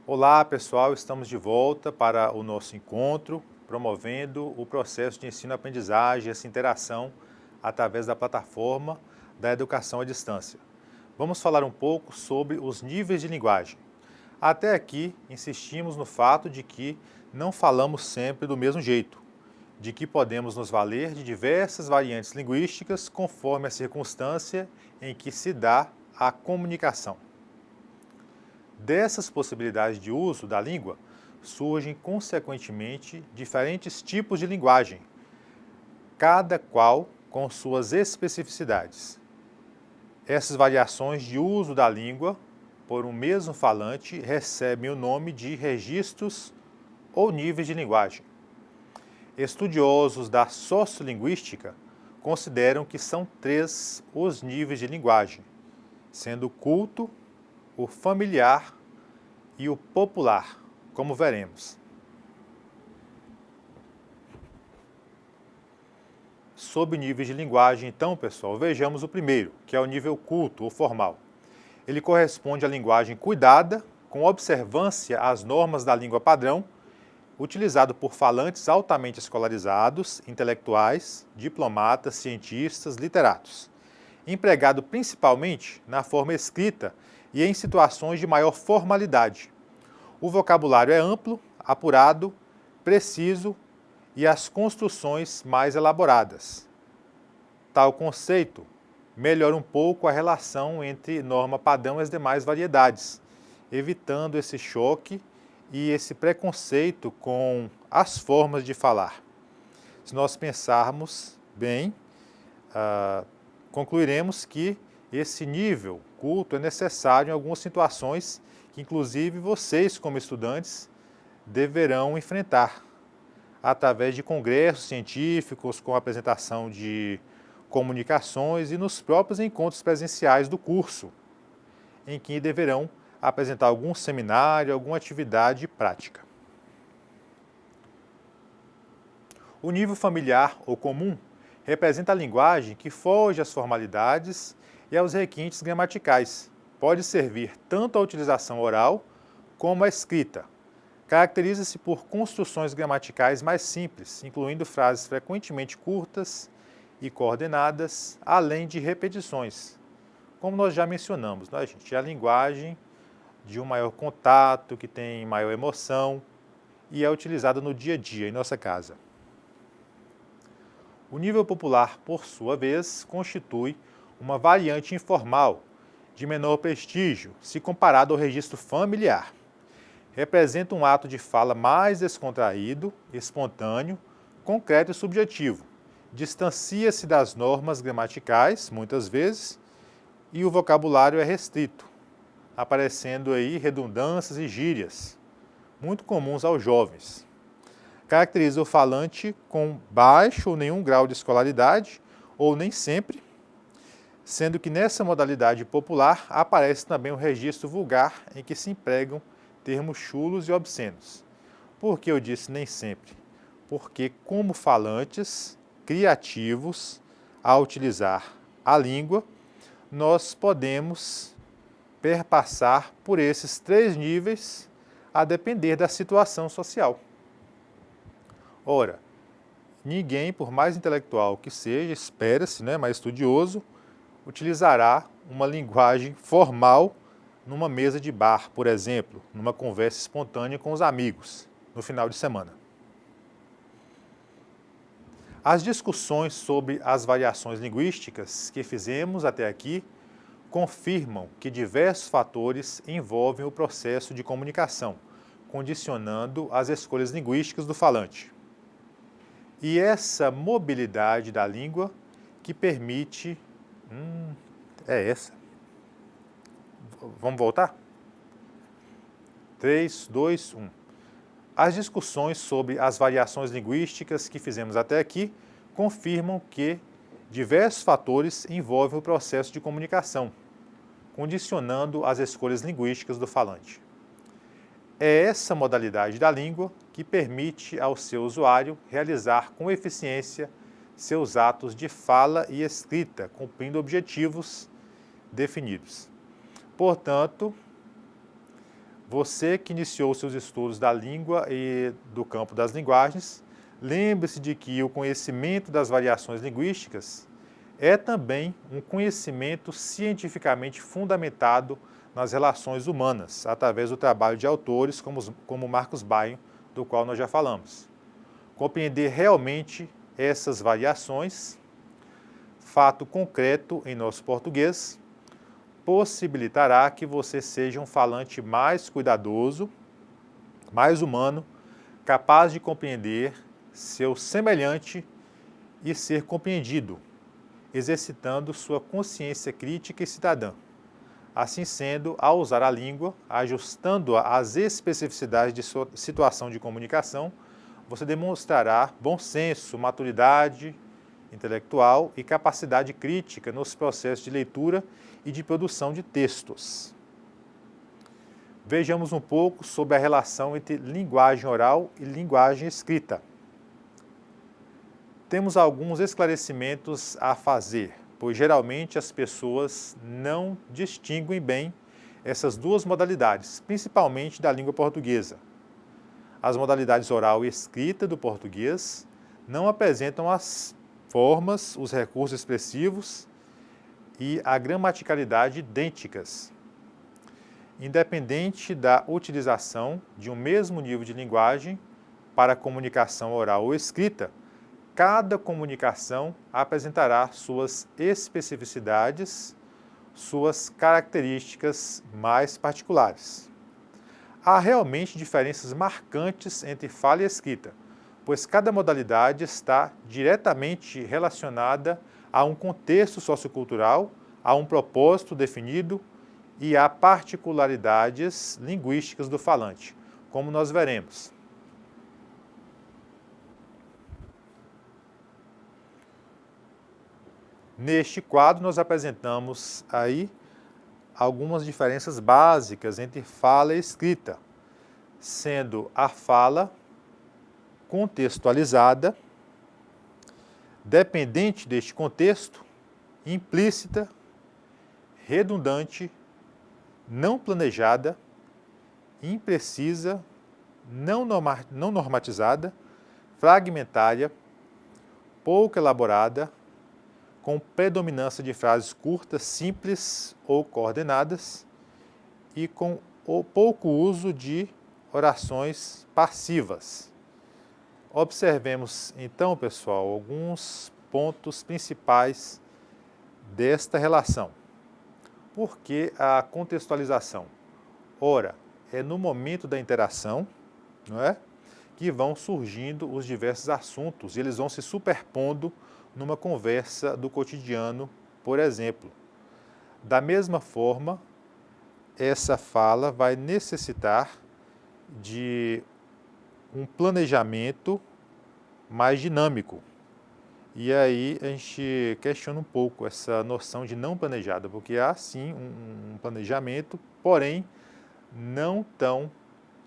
Olá, pessoal, estamos de volta para o nosso encontro, promovendo o processo de ensino-aprendizagem, essa interação através da plataforma da educação à distância. Vamos falar um pouco sobre os níveis de linguagem. Até aqui, insistimos no fato de que não falamos sempre do mesmo jeito, de que podemos nos valer de diversas variantes linguísticas conforme a circunstância em que se dá a comunicação. Dessas possibilidades de uso da língua, surgem consequentemente diferentes tipos de linguagem, cada qual com suas especificidades. Essas variações de uso da língua por um mesmo falante recebem o nome de registros ou níveis de linguagem. Estudiosos da sociolinguística consideram que são 3 os níveis de linguagem, sendo o culto, o familiar e o popular, como veremos. Sob níveis de linguagem, então, pessoal, vejamos o primeiro, que é o nível culto ou formal. Ele corresponde à linguagem cuidada, com observância às normas da língua padrão, utilizado por falantes altamente escolarizados, intelectuais, diplomatas, cientistas, literatos. Empregado principalmente na forma escrita e em situações de maior formalidade. O vocabulário é amplo, apurado, preciso e as construções mais elaboradas. Tal conceito melhora um pouco a relação entre norma padrão e as demais variedades, evitando esse choque e esse preconceito com as formas de falar. Se nós pensarmos bem, concluiremos que esse nível culto é necessário em algumas situações que, inclusive, vocês, como estudantes, deverão enfrentar através de congressos científicos, com apresentação de comunicações e nos próprios encontros presenciais do curso, em que deverão apresentar algum seminário, alguma atividade prática. O nível familiar ou comum representa a linguagem que foge às formalidades e aos requintes gramaticais. Pode servir tanto à utilização oral como à escrita. Caracteriza-se por construções gramaticais mais simples, incluindo frases frequentemente curtas e coordenadas, além de repetições. Como nós já mencionamos, né, gente? É a linguagem de um maior contato, que tem maior emoção e é utilizada no dia a dia, em nossa casa. O nível popular, por sua vez, constitui uma variante informal, de menor prestígio, se comparado ao registro familiar. Representa um ato de fala mais descontraído, espontâneo, concreto e subjetivo. Distancia-se das normas gramaticais, muitas vezes, e o vocabulário é restrito, aparecendo aí redundâncias e gírias, muito comuns aos jovens. Caracteriza o falante com baixo ou nenhum grau de escolaridade, ou nem sempre, sendo que nessa modalidade popular aparece também o registro vulgar em que se empregam termos chulos e obscenos. Por que eu disse nem sempre? Porque como falantes criativos, ao utilizar a língua, nós podemos perpassar por esses 3 níveis a depender da situação social. Ora, ninguém, por mais intelectual que seja, espera-se, né, mais estudioso, utilizará uma linguagem formal numa mesa de bar, por exemplo, numa conversa espontânea com os amigos, no final de semana. As discussões sobre as variações linguísticas que fizemos até aqui confirmam que diversos fatores envolvem o processo de comunicação, condicionando as escolhas linguísticas do falante. E essa mobilidade da língua que permite... é essa. Vamos voltar? 3, 2, 1. As discussões sobre as variações linguísticas que fizemos até aqui confirmam que diversos fatores envolvem o processo de comunicação, condicionando as escolhas linguísticas do falante. É essa modalidade da língua que permite ao seu usuário realizar com eficiência seus atos de fala e escrita, cumprindo objetivos definidos. Portanto, Você que iniciou seus estudos da língua e do campo das linguagens, lembre-se de que o conhecimento das variações linguísticas é também um conhecimento cientificamente fundamentado nas relações humanas, através do trabalho de autores como Marcos Baio, do qual nós já falamos. Compreender realmente essas variações, fato concreto em nosso português, possibilitará que você seja um falante mais cuidadoso, mais humano, capaz de compreender seu semelhante e ser compreendido, exercitando sua consciência crítica e cidadã. Assim sendo, ao usar a língua, ajustando-a às especificidades de sua situação de comunicação, você demonstrará bom senso, maturidade intelectual e capacidade crítica nos processos de leitura e de produção de textos. Vejamos um pouco sobre a relação entre linguagem oral e linguagem escrita. Temos alguns esclarecimentos a fazer, pois geralmente as pessoas não distinguem bem essas duas modalidades, principalmente da língua portuguesa. As modalidades oral e escrita do português não apresentam as formas, os recursos expressivos e a gramaticalidade idênticas. Independente da utilização de um mesmo nível de linguagem para comunicação oral ou escrita, cada comunicação apresentará suas especificidades, suas características mais particulares. Há realmente diferenças marcantes entre fala e escrita, pois cada modalidade está diretamente relacionada a um contexto sociocultural, a um propósito definido e a particularidades linguísticas do falante, como nós veremos. Neste quadro, nós apresentamos aí algumas diferenças básicas entre fala e escrita, sendo a fala contextualizada, dependente deste contexto, implícita, redundante, não planejada, imprecisa, não normatizada, fragmentária, pouco elaborada, com predominância de frases curtas, simples ou coordenadas e com pouco uso de orações passivas. Observemos então, pessoal, alguns pontos principais desta relação. Por que a contextualização? Ora, é no momento da interação, não é, que vão surgindo os diversos assuntos e eles vão se superpondo numa conversa do cotidiano, por exemplo. Da mesma forma, essa fala vai necessitar de um planejamento mais dinâmico. E aí a gente questiona um pouco essa noção de não planejada, porque há sim um planejamento, porém não tão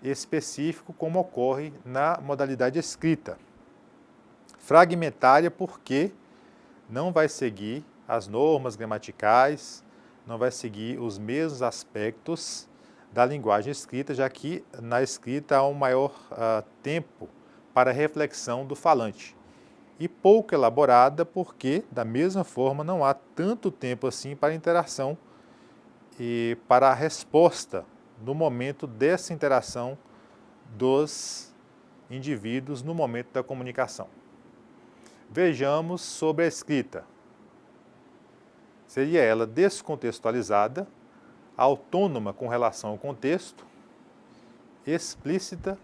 específico como ocorre na modalidade escrita. Fragmentária porque não vai seguir as normas gramaticais, não vai seguir os mesmos aspectos da linguagem escrita, já que na escrita há um maior tempo para reflexão do falante. E pouco elaborada porque, da mesma forma, não há tanto tempo assim para interação e para a resposta no momento dessa interação dos indivíduos no momento da comunicação. Vejamos sobre a escrita. Seria ela descontextualizada, autônoma com relação ao contexto, explícita,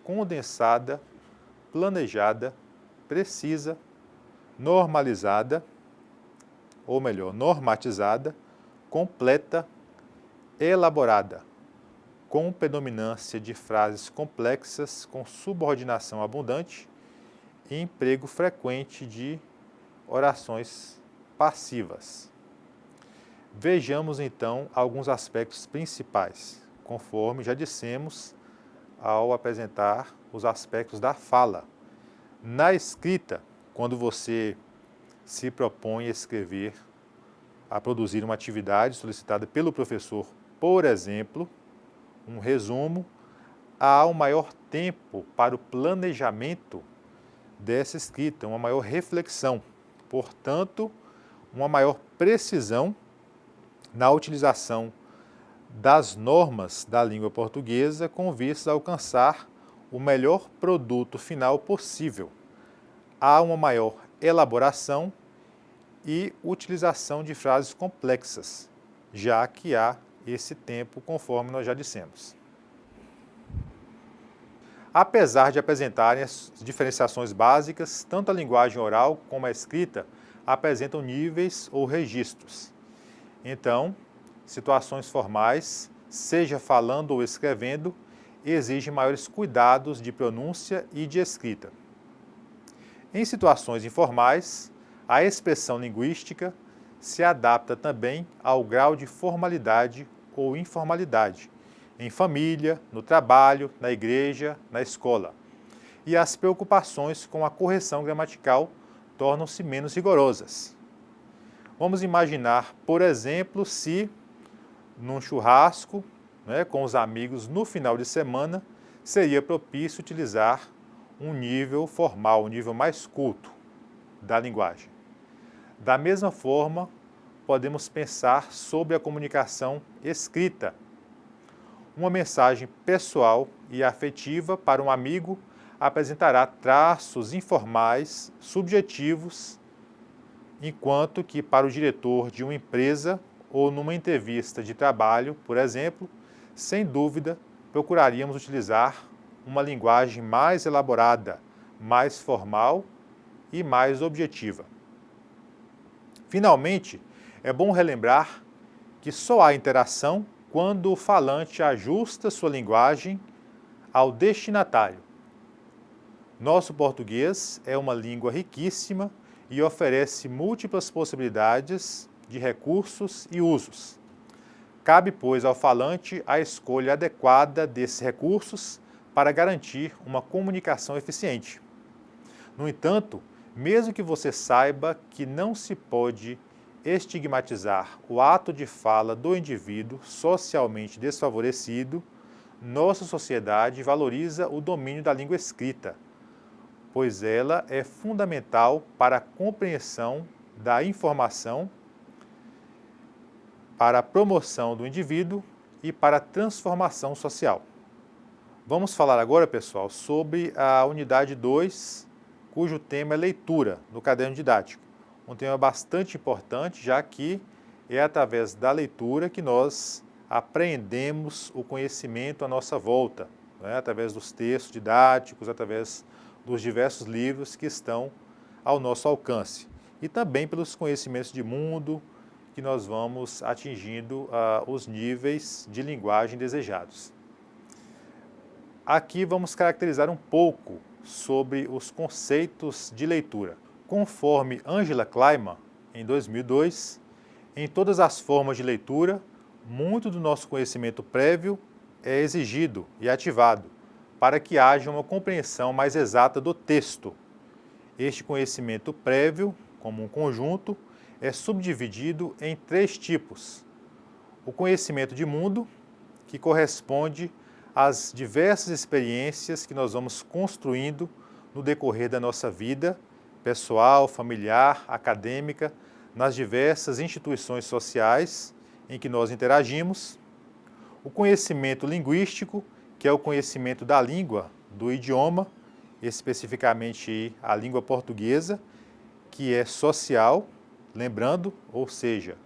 condensada, planejada, precisa, normalizada, ou melhor, normatizada, completa, elaborada, com predominância de frases complexas, com subordinação abundante e emprego frequente de orações passivas. Vejamos então alguns aspectos principais, conforme já dissemos ao apresentar os aspectos da fala. Na escrita, quando você se propõe a escrever, a produzir uma atividade solicitada pelo professor, por exemplo, um resumo, há um maior tempo para o planejamento dessa escrita, uma maior reflexão, portanto, uma maior precisão na utilização das normas da língua portuguesa com vistas a alcançar o melhor produto final possível. Há uma maior elaboração e utilização de frases complexas, já que há esse tempo, conforme nós já dissemos. Apesar de apresentarem as diferenciações básicas, tanto a linguagem oral como a escrita apresentam níveis ou registros. Então, situações formais, seja falando ou escrevendo, exigem maiores cuidados de pronúncia e de escrita. Em situações informais, a expressão linguística se adapta também ao grau de formalidade ou informalidade, em família, no trabalho, na igreja, na escola. E as preocupações com a correção gramatical tornam-se menos rigorosas. Vamos imaginar, por exemplo, se num churrasco, com os amigos no final de semana, seria propício utilizar um nível formal, um nível mais culto da linguagem. Da mesma forma, podemos pensar sobre a comunicação escrita. Uma mensagem pessoal e afetiva para um amigo apresentará traços informais, subjetivos, enquanto que para o diretor de uma empresa ou numa entrevista de trabalho, por exemplo, sem dúvida, procuraríamos utilizar uma linguagem mais elaborada, mais formal e mais objetiva. Finalmente, é bom relembrar que só há interação quando o falante ajusta sua linguagem ao destinatário. Nosso português é uma língua riquíssima e oferece múltiplas possibilidades de recursos e usos. Cabe, pois, ao falante a escolha adequada desses recursos para garantir uma comunicação eficiente. No entanto, mesmo que você saiba que não se pode estigmatizar o ato de fala do indivíduo socialmente desfavorecido, nossa sociedade valoriza o domínio da língua escrita, pois ela é fundamental para a compreensão da informação, para a promoção do indivíduo e para a transformação social. Vamos falar agora, pessoal, sobre a unidade 2, cujo tema é leitura, no caderno didático. Um tema bastante importante, já que é através da leitura que nós apreendemos o conhecimento à nossa volta, através dos textos didáticos, através dos diversos livros que estão ao nosso alcance. E também pelos conhecimentos de mundo que nós vamos atingindo os níveis de linguagem desejados. Aqui vamos caracterizar um pouco sobre os conceitos de leitura. Conforme Angela Kleiman, em 2002, em todas as formas de leitura, muito do nosso conhecimento prévio é exigido e ativado para que haja uma compreensão mais exata do texto. Este conhecimento prévio, como um conjunto, é subdividido em 3 tipos. O conhecimento de mundo, que corresponde às diversas experiências que nós vamos construindo no decorrer da nossa vida, pessoal, familiar, acadêmica, nas diversas instituições sociais em que nós interagimos. O conhecimento linguístico, que é o conhecimento da língua, do idioma, especificamente a língua portuguesa, que é social, lembrando, ou seja,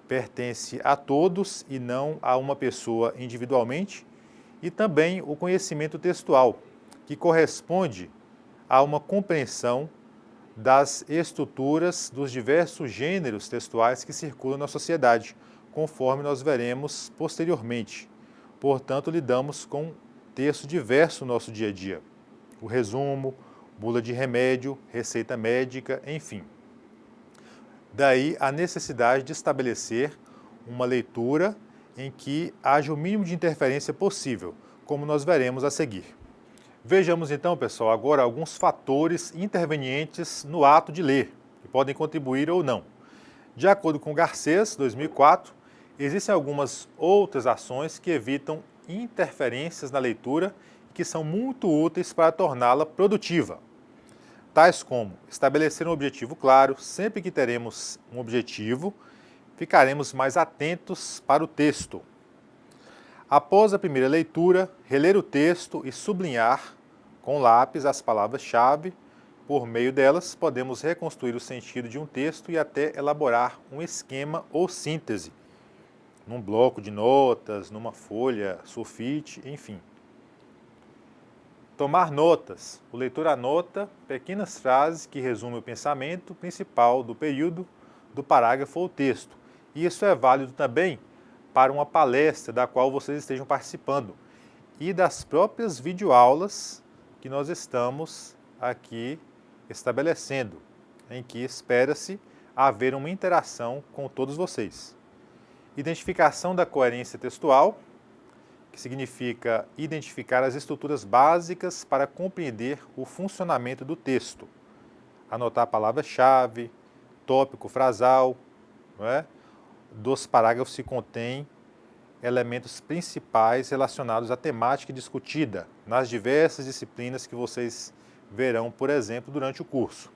pertence a todos e não a uma pessoa individualmente, e também o conhecimento textual, que corresponde a uma compreensão das estruturas dos diversos gêneros textuais que circulam na sociedade, conforme nós veremos posteriormente. Portanto, lidamos com texto diverso no nosso dia a dia. O resumo, bula de remédio, receita médica, enfim. Daí a necessidade de estabelecer uma leitura em que haja o mínimo de interferência possível, como nós veremos a seguir. Vejamos então, pessoal, agora alguns fatores intervenientes no ato de ler, que podem contribuir ou não. De acordo com Garcês, 2004, Existem algumas outras ações que evitam interferências na leitura e que são muito úteis para torná-la produtiva, tais como estabelecer um objetivo claro. Sempre que teremos um objetivo, ficaremos mais atentos para o texto. Após a primeira leitura, reler o texto e sublinhar com lápis as palavras-chave. Por meio delas, podemos reconstruir o sentido de um texto e até elaborar um esquema ou síntese, num bloco de notas, numa folha, sulfite, enfim. Tomar notas. O leitor anota pequenas frases que resumem o pensamento principal do período, do parágrafo ou texto. E isso é válido também para uma palestra da qual vocês estejam participando e das próprias videoaulas que nós estamos aqui estabelecendo, em que espera-se haver uma interação com todos vocês. Identificação da coerência textual, que significa identificar as estruturas básicas para compreender o funcionamento do texto. Anotar a palavra-chave, tópico frasal, não é? Dos parágrafos se contém elementos principais relacionados à temática discutida nas diversas disciplinas que vocês verão, por exemplo, durante o curso.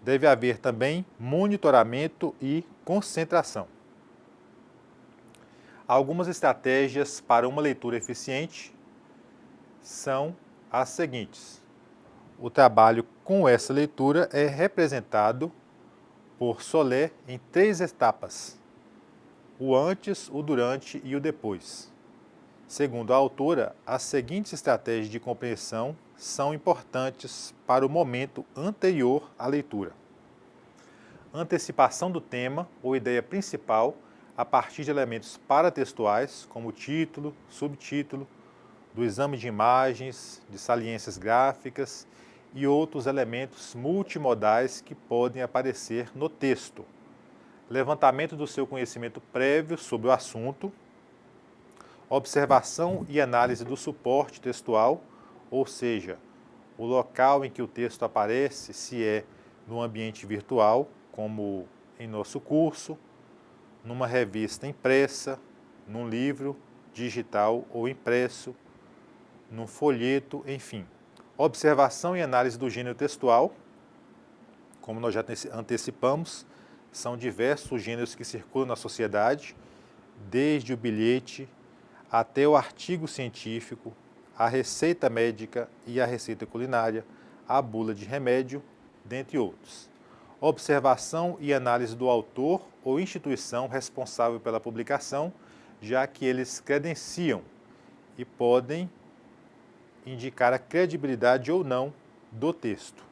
Deve haver também monitoramento e concentração. Algumas estratégias para uma leitura eficiente são as seguintes. O trabalho com essa leitura é representado por Solé em 3 etapas: o antes, o durante e o depois. Segundo a autora, as seguintes estratégias de compreensão são importantes para o momento anterior à leitura: antecipação do tema ou ideia principal a partir de elementos paratextuais, como título, subtítulo, do exame de imagens, de saliências gráficas e outros elementos multimodais que podem aparecer no texto. Levantamento do seu conhecimento prévio sobre o assunto, observação e análise do suporte textual, ou seja, o local em que o texto aparece, se é no ambiente virtual, como em nosso curso, numa revista impressa, num livro digital ou impresso, num folheto, enfim. Observação e análise do gênero textual, como nós já antecipamos, são diversos os gêneros que circulam na sociedade, desde o bilhete até o artigo científico, a receita médica e a receita culinária, a bula de remédio, dentre outros. Observação e análise do autor ou instituição responsável pela publicação, já que eles credenciam e podem indicar a credibilidade ou não do texto.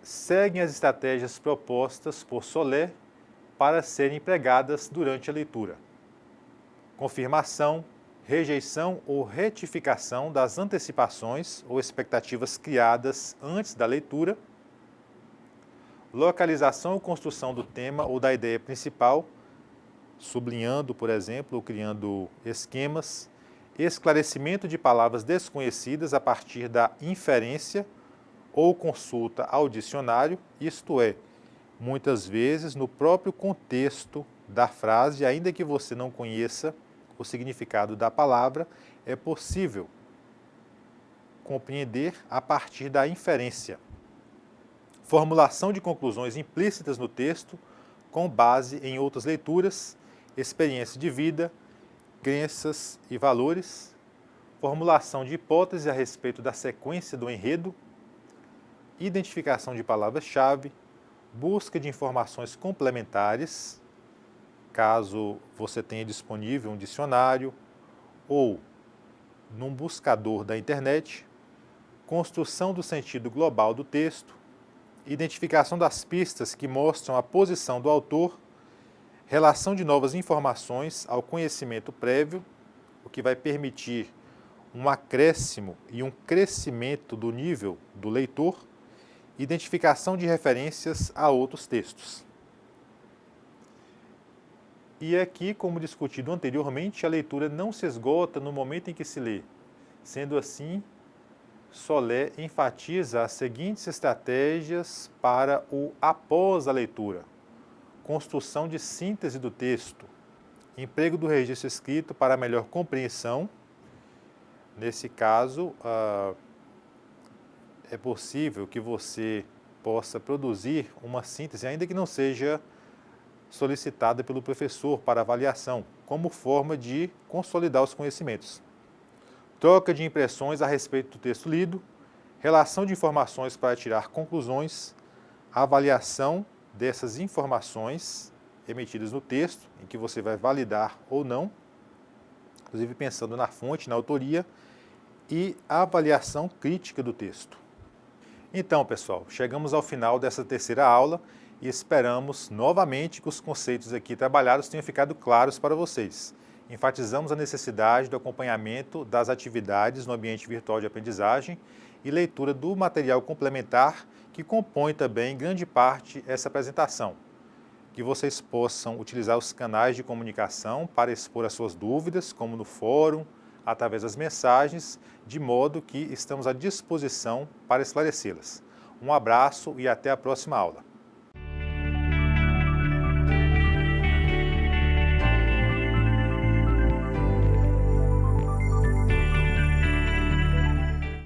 Seguem as estratégias propostas por Solé para serem empregadas durante a leitura: confirmação, rejeição ou retificação das antecipações ou expectativas criadas antes da leitura, localização ou construção do tema ou da ideia principal, sublinhando, por exemplo, ou criando esquemas, esclarecimento de palavras desconhecidas a partir da inferência ou consulta ao dicionário, isto é, muitas vezes no próprio contexto da frase, ainda que você não conheça o significado da palavra, é possível compreender a partir da inferência. Formulação de conclusões implícitas no texto, com base em outras leituras, experiência de vida, crenças e valores, formulação de hipóteses a respeito da sequência do enredo, identificação de palavras-chave, busca de informações complementares, caso você tenha disponível um dicionário ou num buscador da internet, construção do sentido global do texto, identificação das pistas que mostram a posição do autor, relação de novas informações ao conhecimento prévio, o que vai permitir um acréscimo e um crescimento do nível do leitor, identificação de referências a outros textos. E aqui, como discutido anteriormente, a leitura não se esgota no momento em que se lê. Sendo assim, Solé enfatiza as seguintes estratégias para o após a leitura: construção de síntese do texto, emprego do registro escrito para melhor compreensão. Nesse caso, é possível que você possa produzir uma síntese, ainda que não seja solicitada pelo professor para avaliação, como forma de consolidar os conhecimentos. Troca de impressões a respeito do texto lido, relação de informações para tirar conclusões, avaliação dessas informações emitidas no texto, em que você vai validar ou não, inclusive pensando na fonte, na autoria, e a avaliação crítica do texto. Então, pessoal, chegamos ao final dessa terceira aula e esperamos novamente que os conceitos aqui trabalhados tenham ficado claros para vocês. Enfatizamos a necessidade do acompanhamento das atividades no ambiente virtual de aprendizagem e leitura do material complementar que compõe também, em grande parte, essa apresentação. Que vocês possam utilizar os canais de comunicação para expor as suas dúvidas, como no fórum, através das mensagens, de modo que estamos à disposição para esclarecê-las. Um abraço e até a próxima aula.